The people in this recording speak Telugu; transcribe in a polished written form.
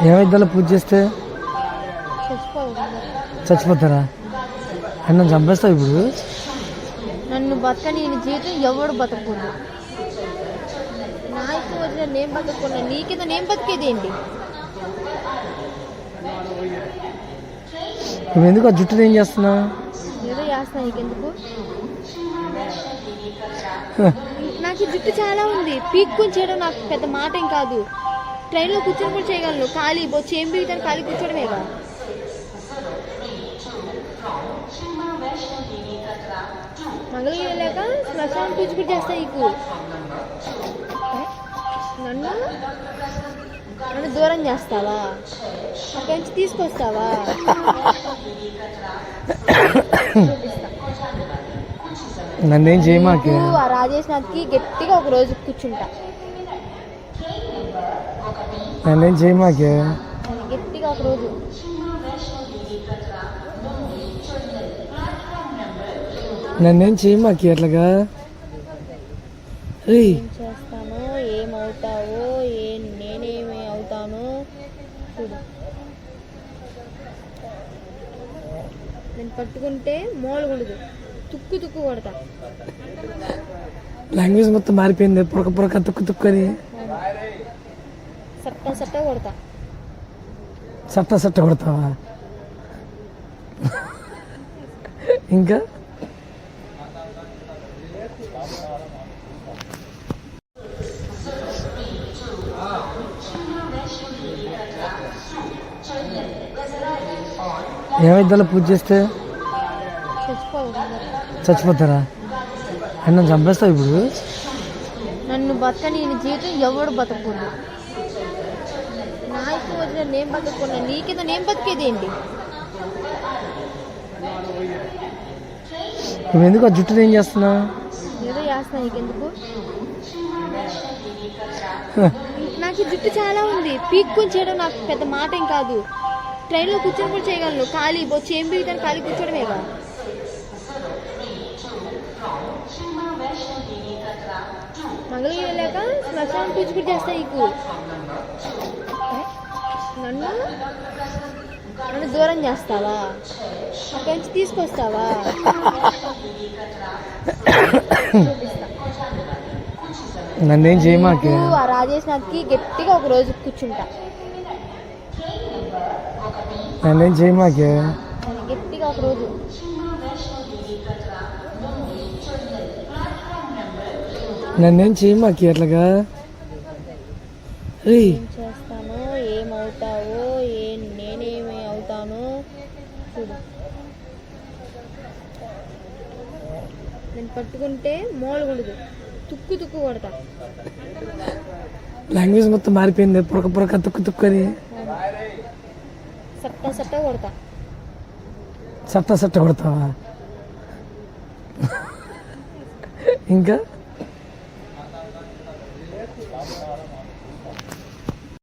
ఏమైద్దాలో పూజ చేస్తే చచ్చిపోతారా? నన్ను చంపేస్తావు ఇప్పుడు. నన్ను బతకని జీవితం ఎవడు బతకూడదు. నా ఇష్టం వచ్చిన నేను బతకకుండా నీకేదో నేను బతికేది ఏంటి? నువ్వు ఎందుకు ఆ జుట్టుని ఏం చేస్తున్నావు? ఏదో చేస్తున్నా, నీకెందుకు? నాకు ఈ జుట్టు చాలా ఉంది, పీక్కొని చేయడం నాకు పెద్ద మాట ఏం కాదు. ట్రైన్లో కూర్చొని కూడా చేయగలను, ఖాళీ బొచ్చి ఏం పీకుతాను, ఖాళీ కూర్చోడమేగా. మంగళగిరి వెళ్ళాక శ్మశానం పూజ కూడా చేస్తా నీకు. నన్ను నన్ను దూరం చేస్తావా? అక్కడి నుంచి తీసుకొస్తావా? నన్నేం చేయమాకే. ఆ రాజేష్ నాథ్కి గట్టిగా ఒక రోజు కూర్చుంటా. నన్నేం చేయమాకే. గట్టిగా ఒక రోజు నన్నేం చేయమాకే అట్లాగా. ఏం చేస్తానో, ఏమవుతావో, నేనేమి అవుతానో చూడు. నేను పట్టుకుంటే మోలుగుండదు, తుక్కు తుక్కు కొడతా. లాంగ్వేజ్ మొత్తం మారిపోయింది. పొరక పొరక తుక్కు తుక్కు అని సట్ట సట్ట కొడతా. సట్ట సట్ట కొడతావా? ఇంకా ఏమైద్దాలో పూజ చేస్తే చచ్చిపోతారా? నన్ను చంపేస్తావు ఇప్పుడు. నన్ను బతకని జీవితం ఎవడు బతకూడదు. నా ఇష్టం వచ్చిన నేను బతకకుండా నీకేదో నేను బతికేది ఏంటి? నువ్వు ఎందుకు ఆ జుట్టుని ఏం చేస్తున్నావు? ఏదో చేస్తున్నా, నీకెందుకు? నాకు ఈ జుట్టు చాలా ఉంది, పీక్కొని చేయడం నాకు పెద్ద మాట ఏం కాదు. ట్రైన్లో కూర్చొని కూడా చేయగలను, ఖాళీ బొచ్చి ఏం పీకుతాను, ఖాళీ కూర్చోడమేగా. మంగళగిరి వెళ్ళాక శ్మశానం పూజ కూడా చేస్తా నీకు. నన్ను నన్ను దూరం చేస్తావా? అక్కడి నుంచి తీసుకొస్తావా? నన్నేం చేయమాకే. ఆ రాజేష్ నాథ్కి గట్టిగా ఒక రోజు కూర్చుంటా. నన్నేం చేయమాకే. గట్టిగా ఒక రోజు నన్నేం చేయమాకే అట్లాగా. ఏం చేస్తానో, ఏమవుతావో, నేనేమి అవుతానో చూడు. నేను పట్టుకుంటే మోలుగుండదు, తుక్కు తుక్కు కొడతా. లాంగ్వేజ్ మొత్తం మారిపోయింది. పొరక పొరక తుక్కు తుక్కు అని సట్ట సట్ట కొడతా. సట్ట సట్ట కొడతావా? ఇంకా